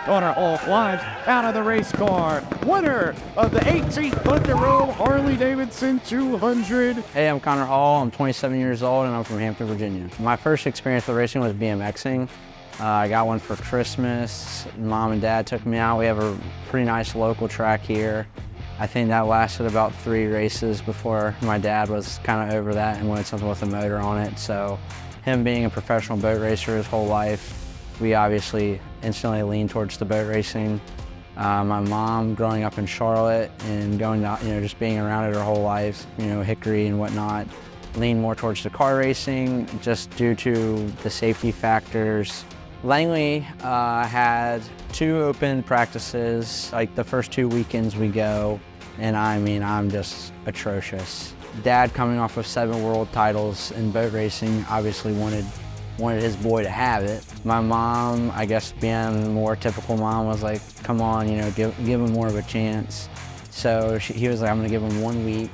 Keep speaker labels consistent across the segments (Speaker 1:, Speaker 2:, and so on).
Speaker 1: Connor Hall flies out of the race car. Winner of the 18th Thunder Roll Harley-Davidson 200.
Speaker 2: Hey, I'm Connor Hall. I'm 27 years old and I'm from Hampton, Virginia. My first experience with racing was BMXing. I got one for Christmas. Mom and Dad took me out. We have a pretty nice local track here. I think that lasted about 3 races before my dad was kind of over that and wanted something with a motor on it. So him being a professional boat racer his whole life, we obviously instantly leaned towards the boat racing. My mom growing up in Charlotte and going to, just being around it her whole life, Hickory and whatnot, leaned more towards the car racing just due to the safety factors. Langley had 2 open practices, like the first 2 weekends we go, and I'm just atrocious. Dad, coming off of 7 world titles in boat racing, obviously wanted his boy to have it. My mom, I guess being more typical mom, was like, come on, give him more of a chance. So he was like, I'm gonna give him 1 week.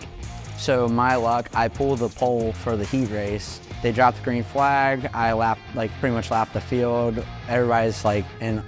Speaker 2: So my luck, I pulled the pole for the heat race. They dropped the green flag. I pretty much lapped the field. Everybody's in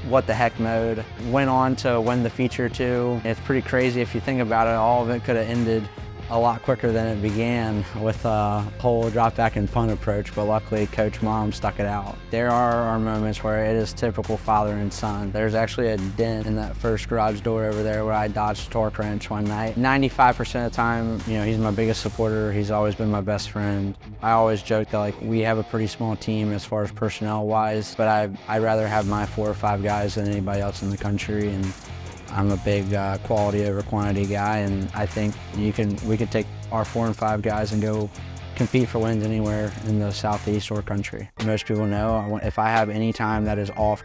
Speaker 2: what the heck mode. Went on to win the feature too. It's pretty crazy if you think about it. All of it could have ended a lot quicker than it began with a whole drop back and punt approach, but luckily Coach Mom stuck it out. There are moments where it is typical father and son. There's actually a dent in that first garage door over there where I dodged a torque wrench one night. 95% of the time, he's my biggest supporter. He's always been my best friend. I always joke that we have a pretty small team as far as personnel wise, but I'd rather have my 4 or 5 guys than anybody else in the country. And I'm a big quality over quantity guy, and I think we could take our 4 and 5 guys and go compete for wins anywhere in the Southeast or country. Most people know if I have any time that is off,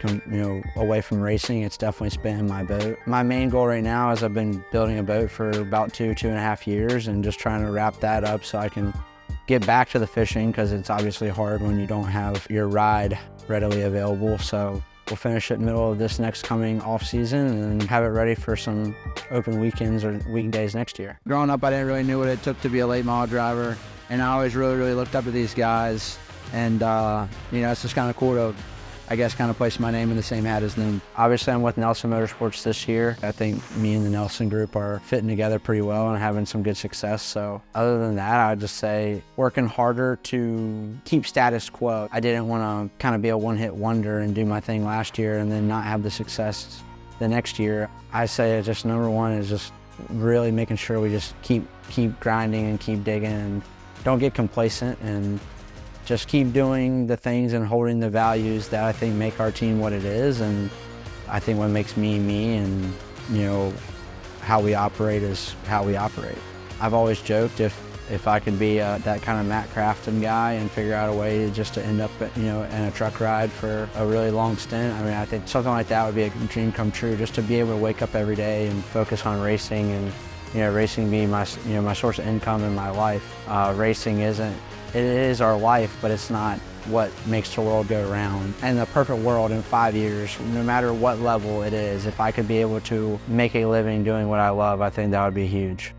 Speaker 2: away from racing, it's definitely spent in my boat. My main goal right now is I've been building a boat for about 2.5 years, and just trying to wrap that up so I can get back to the fishing, because it's obviously hard when you don't have your ride readily available. So we'll finish it middle of this next coming off season and have it ready for some open weekends or weekdays next year. Growing up, I didn't really know what it took to be a late model driver, and I always really looked up to these guys. And it's just kind of cool to, I guess, kind of place my name in the same hat as them. Obviously, I'm with Nelson Motorsports this year. I think me and the Nelson group are fitting together pretty well and having some good success. So other than that, I'd just say working harder to keep status quo. I didn't want to kind of be a one-hit wonder and do my thing last year and then not have the success the next year. I say just number one is just really making sure we just keep grinding and keep digging and don't get complacent, and just keep doing the things and holding the values that I think make our team what it is. And I think what makes me, and how we operate is how we operate. I've always joked if I could be that kind of Matt Crafton guy and figure out a way to end up in a truck ride for a really long stint. I think something like that would be a dream come true, just to be able to wake up every day and focus on racing, and racing being my my source of income in my life. Racing it is our life, but it's not what makes the world go round. In the perfect world, in 5 years, no matter what level it is, if I could be able to make a living doing what I love, I think that would be huge.